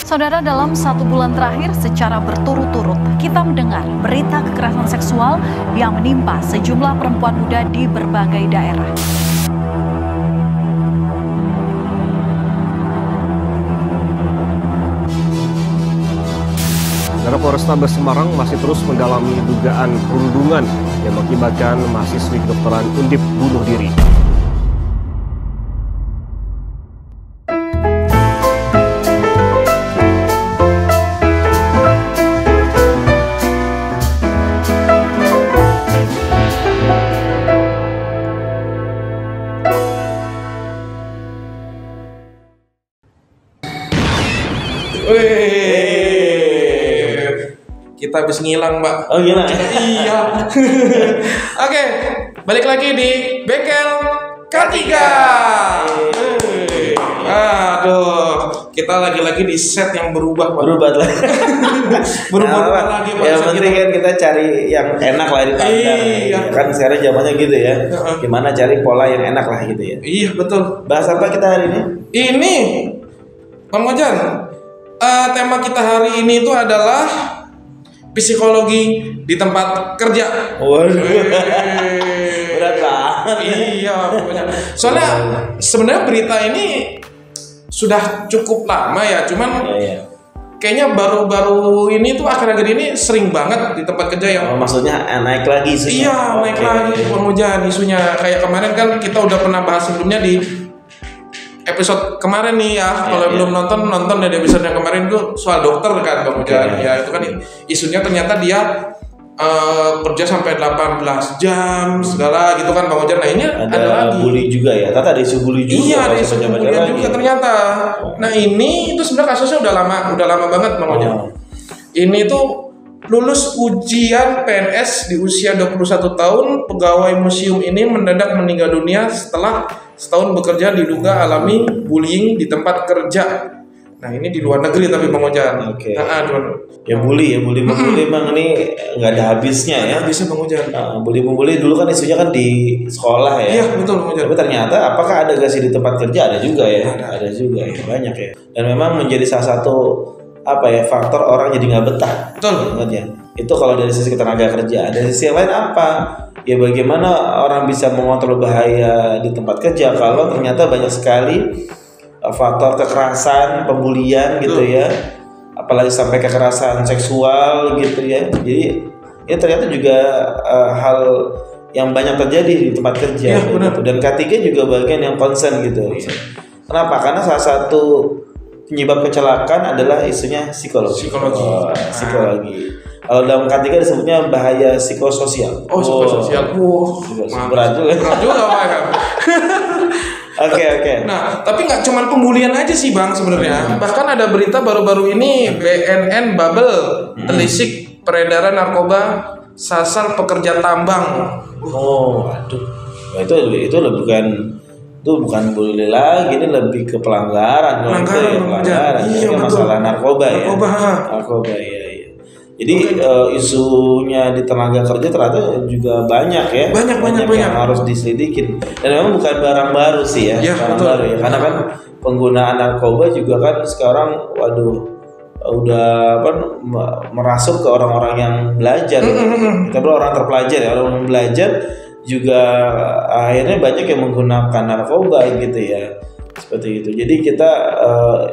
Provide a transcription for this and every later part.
Saudara, dalam 1 bulan terakhir secara berturut-turut kita mendengar berita kekerasan seksual yang menimpa sejumlah perempuan muda di berbagai daerah. Polrestabes Semarang masih terus mendalami dugaan perundungan yang mengakibatkan mahasiswi kedokteran Undip bunuh diri. Kita habis ngilang, Mbak. Oh, ngilang? Iya. Oke, balik lagi di Bengkel K3. Aduh, kita lagi-lagi di set yang berubah, Pak. Berubah lagi. Berubah lagi, Pak. Yang penting kan kita cari yang enak lah dipandang. Iya. Kan sekarang zamannya gitu ya. Gimana cari pola yang enak lah gitu ya. Iya, betul. Bahas apa kita hari ini? Ini, Bang Mojan, tema kita hari ini itu adalah psikologi di tempat kerja. Waduh. Berat banget. Iya, pokoknya. Soalnya sebenarnya berita ini sudah cukup lama ya, cuman kayaknya baru-baru ini tuh akhir-akhir ini sering banget di tempat kerja yang maksudnya naik lagi isunya. Iya, naik lagi Bang isunya. Kayak kemarin kan kita udah pernah bahas sebelumnya di episode kemarin nih ya, kalau belum nonton dari episode yang kemarin tuh soal dokter kan Bang Ujan. Ya itu kan isunya ternyata dia kerja sampai 18 jam segala gitu kan Bang Ujan. Nah ini ada lagi bully juga ya, ternyata ada isu bully juga. Iya, ada isu bully juga ternyata. Nah ini itu sebenarnya kasusnya udah lama banget Bang Ujan. Ini tuh lulus ujian PNS di usia 21 tahun, pegawai museum ini mendadak meninggal dunia setelah setahun bekerja diduga alami bullying di tempat kerja. Nah ini di luar negeri tapi Bang Ojan. Oke. Ya bully memang ini nggak ada habisnya ya. Habisnya Bang Ojan. Bully dulu kan isunya kan di sekolah ya. Iya betul Bang Ojan. Tapi ternyata apakah ada gak sih di tempat kerja? Ada juga ya. Ada juga ya, banyak ya. Dan memang menjadi salah satu faktor orang jadi nggak betah. Betul. Ya. Itu kalau dari sisi tenaga kerja. Dari sisi yang lain apa? Ya bagaimana orang bisa mengontrol bahaya di tempat kerja kalau ternyata banyak sekali faktor kekerasan, pembulian gitu ya. Apalagi sampai kekerasan seksual gitu ya. Jadi ya ternyata juga hal yang banyak terjadi di tempat kerja gitu. Dan K3 juga bagian yang concern gitu. Kenapa? Karena salah satu penyebab kecelakaan adalah isunya psikologi. Psikologi. Kalau dalam K3 disebutnya bahaya psikososial. Psikososial. Berat juga Pak kan. Oke. Nah, tapi nggak cuma pembulian aja sih Bang sebenarnya. Bahkan ada berita baru-baru ini BNN Bubble telisik peredaran narkoba sasar pekerja tambang. Aduh. Nah, itu bukan bully lagi, ini lebih ke pelanggaran. Pelanggaran. Iya, masalah narkoba ya. Narkoba ya. Jadi isunya di tenaga kerja ternyata juga banyak ya. Banyak yang harus diselidikin. Dan memang bukan barang baru sih ya. Barang baru ya. Karena kan penggunaan narkoba juga kan sekarang udah merasuk ke orang-orang yang belajar. Kita bilang orang terpelajar ya, orang belajar juga akhirnya banyak yang menggunakan narkoba gitu ya. Seperti itu. Jadi kita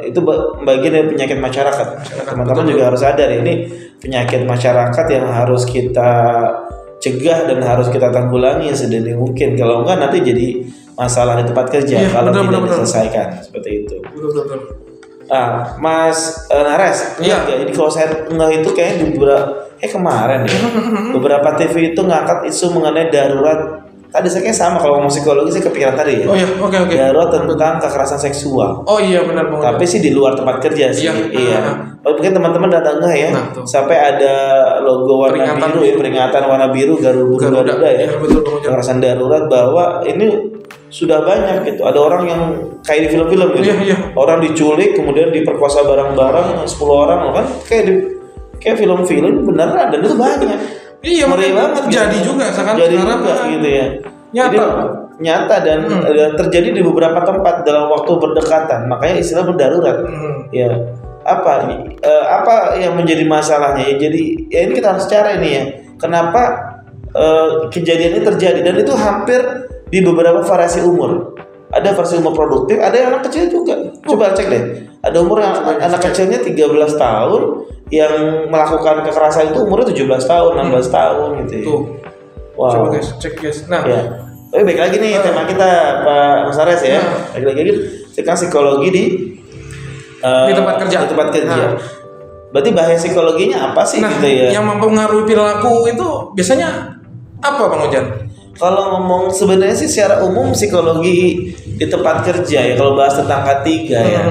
itu bagian dari penyakit masyarakat. Teman-teman juga harus sadar ini penyakit masyarakat yang harus kita cegah dan harus kita tanggulangi sedini mungkin. Kalau enggak nanti jadi masalah di tempat kerja kalau tidak diselesaikan. Seperti itu. Betul. Mas Nares, jadi kalau saya itu kayaknya kemarin ya beberapa TV itu ngangkat isu mengenai darurat. Tadi saya kayak sama kalau ngomong psikologi saya kepikiran tadi ya. Oke. Darurat tentang kekerasan seksual. Oh iya benar banget. Tapi sih di luar tempat kerja sih. Iya. Mungkin teman-teman datang ya. Sampai ada logo warna biru ya, peringatan warna biru Garuda ya. Betul. Kekerasan darurat bahwa ini sudah banyak gitu. Ada orang yang kayak di film-film gitu. Iya. Orang diculik kemudian diperkosa bareng-bareng 10 orang kan kayak film-film beneran dan itu banyak. Iya, banget jadi juga sekarang gitu ya. Nyata dan terjadi di beberapa tempat dalam waktu berdekatan. Makanya istilah berdarurat. Ya. apa yang menjadi masalahnya ya. Jadi ya ini kita harus cari ini ya. Kenapa kejadian ini terjadi, dan itu hampir di beberapa variasi umur. Ada variasi umur produktif, ada yang anak kecil juga. Coba cek deh. Ada umur yang anak kecilnya 13 tahun yang melakukan kekerasan itu umurnya 17 tahun, 16 tahun gitu ya. Tuh. Wow. Coba guys, cek guys. Nah, ya. Baik lagi nih tema kita Pak Mas Ares ya. Lagi sekarang psikologi di tempat kerja. Di tempat kerja. Berarti bahaya psikologinya apa sih gitu ya? Yang mempengaruhi perilaku itu biasanya apa Bang Ojan? Kalau ngomong sebenarnya sih secara umum psikologi di tempat kerja ya, kalau bahas tentang K3 ya,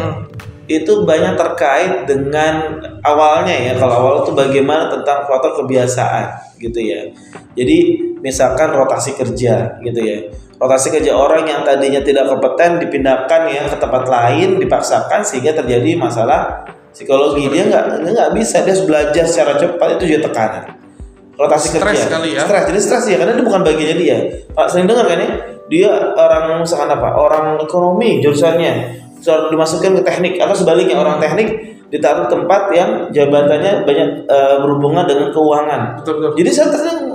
itu banyak terkait dengan awalnya ya. Kalau awal itu bagaimana tentang faktor kebiasaan gitu ya. Jadi misalkan rotasi kerja gitu ya. Rotasi kerja orang yang tadinya tidak kompeten dipindahkan ya ke tempat lain, dipaksakan sehingga terjadi masalah psikologi. Dia nggak bisa, dia harus belajar secara cepat, itu juga tekanan. Rotasi stres kerja, kali ya. jadi stres ya, karena itu bukan bagiannya dia. Pak sering dengar kan ya, dia orang misalkan apa, orang ekonomi jurusannya, soal dimasukkan ke teknik atau sebaliknya orang teknik ditaruh tempat yang jabatannya banyak berhubungan dengan keuangan. Betul. Jadi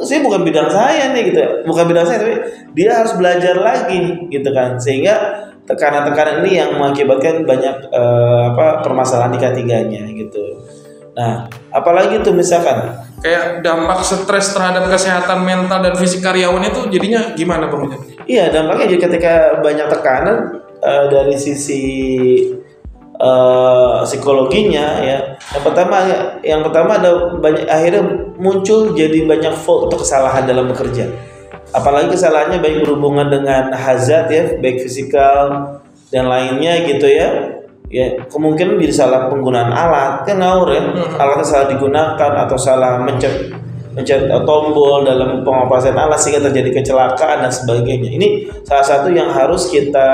saya bukan bidang saya nih gitu, bukan bidang saya, tapi dia harus belajar lagi gitu kan, sehingga tekanan-tekanan ini yang mengakibatkan banyak permasalahan di K3-nya gitu. Nah, apalagi tuh misalkan kayak dampak stres terhadap kesehatan mental dan fisik karyawan itu jadinya gimana Bang Ojan? Iya, dampaknya jadi ketika banyak tekanan dari sisi psikologinya ya. Yang pertama ada banyak, akhirnya muncul jadi banyak fault atau kesalahan dalam bekerja. Apalagi kesalahannya baik berhubungan dengan hazard ya, baik fisikal dan lainnya gitu ya. Ya, kemungkinan jadi salah penggunaan alat, kan ngawur ya. Alatnya salah digunakan atau salah mencet tombol dalam pengoperasian alat sehingga terjadi kecelakaan dan sebagainya. Ini salah satu yang harus kita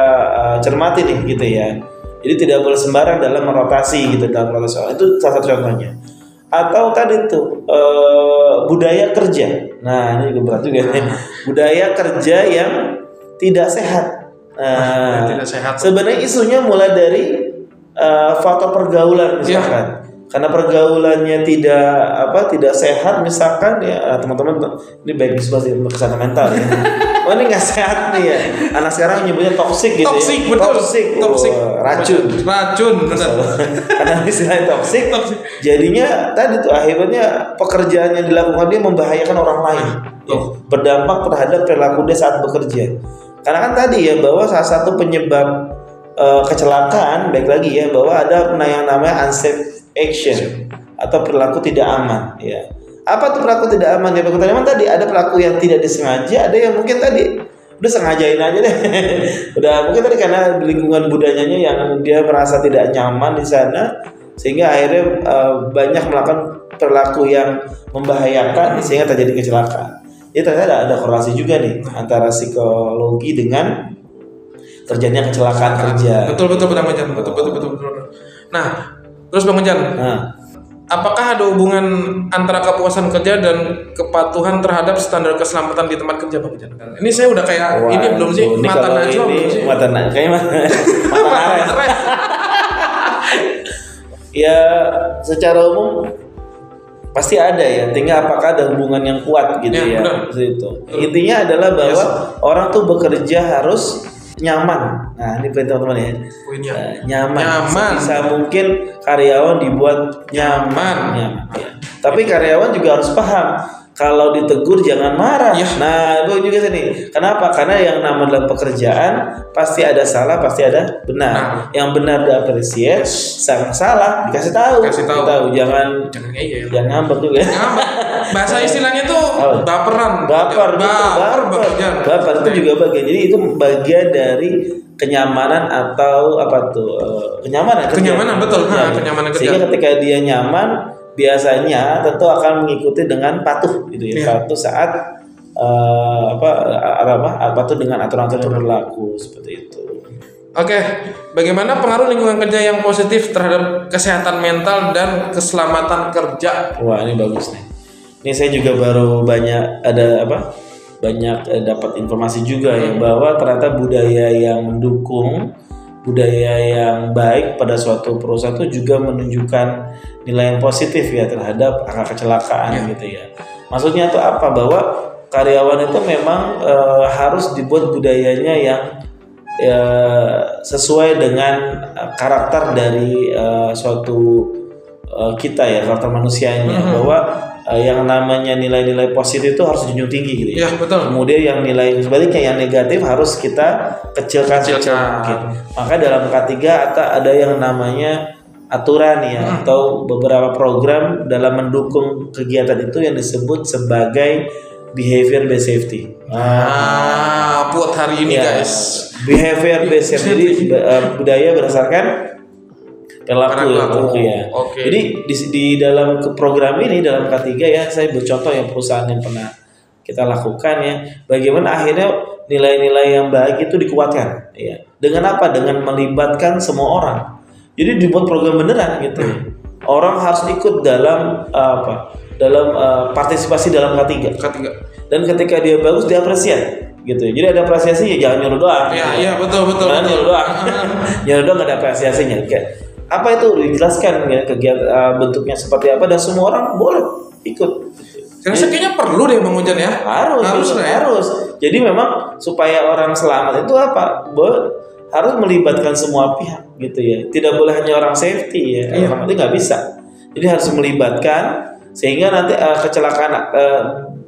cermati nih gitu ya. Jadi tidak boleh sembarang dalam merotasi gitu, dalam rotasi alat. Itu salah satu contohnya. Atau tadi tuh budaya kerja. Nah, ini juga berat juga. Budaya kerja yang tidak sehat. Tidak sehat. Sebenarnya isunya mulai dari faktor pergaulan misalkan. Karena pergaulannya tidak sehat misalkan ya, teman-teman ini baik diskusi kesehatan mental ya. Oh ini nggak sehat nih ya. Anak sekarang nyebutnya toksik gitu. Toksik, ya. betul. Toksik. Racun benar. Karena istilahnya toksik. Jadinya tadi tuh akhirnya pekerjaan yang dilakukan dia membahayakan orang lain. Ya, berdampak terhadap perilaku dia saat bekerja. Karena kan tadi ya bahwa salah satu penyebab kecelakaan, baik lagi ya, bahwa ada yang namanya unsafe action atau perilaku tidak aman ya. Apa tuh perilaku tidak aman ya? Perilaku tidak aman tadi ada perilaku yang tidak disengaja, ada yang mungkin tadi udah sengajain aja deh. Udah mungkin tadi karena lingkungan budayanya yang dia merasa tidak nyaman di sana sehingga akhirnya banyak melakukan perilaku yang membahayakan sehingga terjadi kecelakaan. Ya ternyata ada korelasi juga nih antara psikologi dengan terjadinya kecelakaan kerja. Betul Bang Ojan. Betul. Nah, terus Bang Ojan. Apakah ada hubungan antara kepuasan kerja dan kepatuhan terhadap standar keselamatan di tempat kerja Bang Ojan? Ini saya udah kayak ini belum sih? Mata najwa belum sih? Mata najwa kayaknya mata Ares. Ya, secara umum pasti ada ya, tinggal apakah ada hubungan yang kuat gitu ya. Itu. Intinya adalah bahwa orang tuh bekerja harus nyaman. Nah, ini poin teman-teman ya. Nyaman. Sebisa mungkin karyawan dibuat nyaman. Ya. Tapi karyawan juga harus paham kalau ditegur jangan marah. Ya. Nah, itu juga sini. Kenapa? Karena yang nama dalam pekerjaan pasti ada salah, pasti ada benar. Nah. Yang benar diapresiasi, yang salah dikasih tahu. Jangan ngambek juga. Bahasa istilahnya tuh baperan. Baper itu juga bagian. Jadi itu bagian dari kenyamanan atau apa tuh? Kenyamanan betul. Kenyamanan kerja. Sehingga ketika dia nyaman, biasanya tentu akan mengikuti dengan patuh gitu ya. Patuh saat patuh dengan aturan-aturan yang berlaku seperti itu. Oke, bagaimana pengaruh lingkungan kerja yang positif terhadap kesehatan mental dan keselamatan kerja? Wah, ini bagus nih. Ini saya juga baru banyak dapat informasi juga ya bahwa ternyata budaya yang mendukung budaya yang baik pada suatu perusahaan itu juga menunjukkan nilai yang positif ya terhadap angka kecelakaan gitu ya. Maksudnya itu apa? Bahwa karyawan itu memang harus dibuat budayanya yang sesuai dengan karakter dari suatu kita ya, karakter manusianya, bahwa yang namanya nilai-nilai positif itu harus dijunjung tinggi gitu ya. Betul. Kemudian yang nilai sebaliknya yang negatif harus kita kecilkan mungkin. Maka dalam K3 ada yang namanya aturan ya, atau beberapa program dalam mendukung kegiatan itu yang disebut sebagai behavior based safety. Buat hari ini guys. Behavior based safety, jadi budaya berdasarkan perilaku ya. Jadi di dalam program ini, dalam K3 ya, saya bercontoh yang perusahaan yang pernah kita lakukan ya, bagaimana akhirnya nilai-nilai yang baik itu dikuatkan ya. Dengan apa? Dengan melibatkan semua orang. Jadi dibuat program beneran gitu. Orang harus ikut dalam dalam partisipasi dalam K3. Dan ketika dia bagus diapresiasi gitu. Jadi ada apresiasi ya, jangan nyuruh doang. Iya betul. Jangan nyuruh doang. Nyuruh doang nggak ada apresiasinya. Kayak apa itu dijelaskan ya, kegiatan bentuknya seperti apa, dan semua orang boleh ikut. Kayaknya perlu deh Bang Ujan ya. Harus. Jadi memang supaya orang selamat itu apa? Harus melibatkan semua pihak gitu ya. Tidak boleh hanya orang safety ya. Orang itu nggak bisa. Jadi harus melibatkan sehingga nanti kecelakaan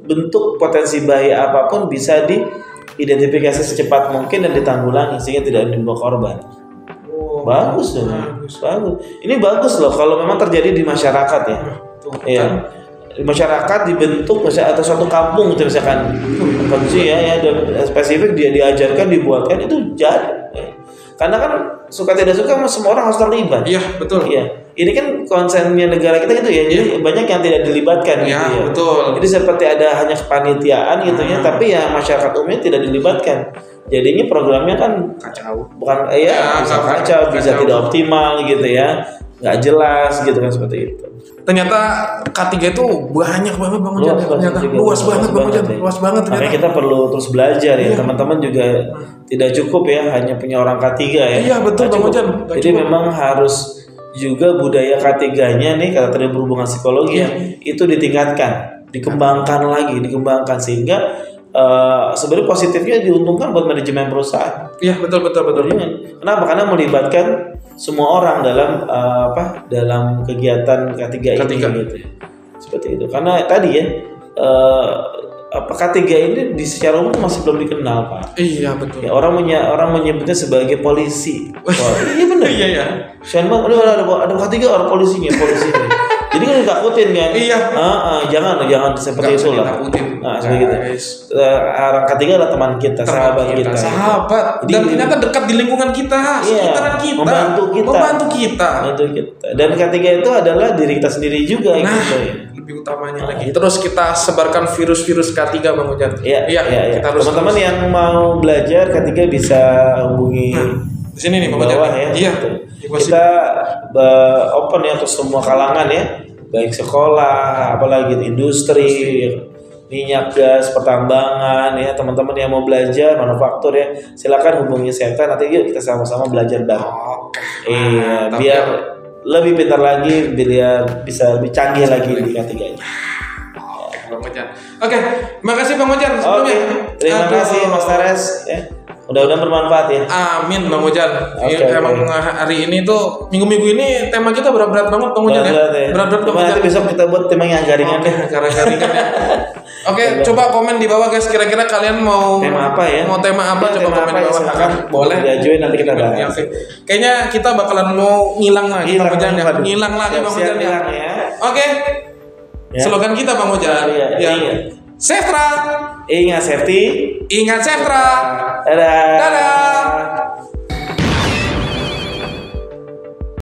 bentuk potensi bahaya apapun bisa diidentifikasi secepat mungkin dan ditanggulangi sehingga tidak menimbulkan korban. Bagus dong. Bagus. Ini bagus loh kalau memang terjadi di masyarakat ya. Iya. Di masyarakat dibentuk misalnya atau suatu kampung gitu misalkan kondisi ya dan spesifik dia diajarkan, dibuatkan itu jadi. Karena kan suka tidak suka semua orang harus terlibat. Iya, betul. Iya. Ini kan konsennya negara kita gitu ya. Jadi banyak yang tidak dilibatkan gitu ya. Betul. Jadi seperti ada hanya kepanitiaan gitu ya, tapi ya masyarakat umumnya tidak dilibatkan. Jadinya programnya kan kacau. Bukan bisa kacau, bisa tidak optimal gitu ya. Nggak jelas gitu kan, seperti itu. Ternyata K3 itu banyak banget Bang Ujan. Luas banget Bang Ujan. Luas banget. Makanya kita perlu terus belajar ya. Teman-teman juga tidak cukup ya hanya punya orang K3 ya. Iya betul Bang Ujan. Jadi memang harus juga budaya K3-nya nih, kata tadi berhubungan psikologi ya, itu ditingkatkan, dikembangkan sehingga sebenarnya positifnya diuntungkan buat manajemen perusahaan. Iya betul. Kenapa? Karena melibatkan semua orang dalam kegiatan K3 ini gitu ya. Seperti itu. Karena tadi ya K3 ini secara umum masih belum dikenal Pak. Iya betul. Ya, orang menyebutnya sebagai polisi. Iya benar. Iya. Siapa? Ada K3 orang polisinya. Jadi kan ditakutin kan? Iya. Jangan seperti itu lah. Nah, seperti itu. Orang K3 adalah teman kita, sahabat kita. Dan ternyata dekat di lingkungan kita, sekitaran kita, membantu kita. Dan K3 itu adalah diri kita sendiri juga gitu ya. Lebih utamanya lagi. Terus kita sebarkan virus-virus K3 Bang Ujan. Iya. Teman-teman yang mau belajar K3 bisa hubungi di sini nih Bang Ujan. Iya. Kita open ya untuk semua kalangan ya, baik sekolah, apalagi industri, minyak, gas, pertambangan ya, teman-teman yang mau belajar manufaktur ya, silakan hubungi Senta, nanti yuk kita sama-sama belajar bareng. Biar lebih pintar lagi, biar bisa lebih canggih lagi di K3-nya. Bang Ujan. Oke, makasih Bang Ujan sebelumnya. Terima kasih Mas Teres ya. Mudah-mudahan bermanfaat ya. Amin Bang Ujan. Emang hari ini tuh minggu-minggu ini tema kita berat-berat banget Bang Ujan ya. Berat-berat Bang Ujan. Nanti besok kita buat temanya garingan deh. Garingan ya. Oke, coba komen di bawah guys, kira-kira kalian mau tema apa ya? Mau tema apa? Coba komen di bawah. Silakan. Boleh diajuin nanti kita bahas. Kayaknya kita bakalan mau ngilang lagi Bang Ujan ya. Ngilang lagi Bang Ujan ya. Oke. Slogan kita Bang Ujan. Ya. Seftra. Ingat safety. Ingat Seftra. Dadah.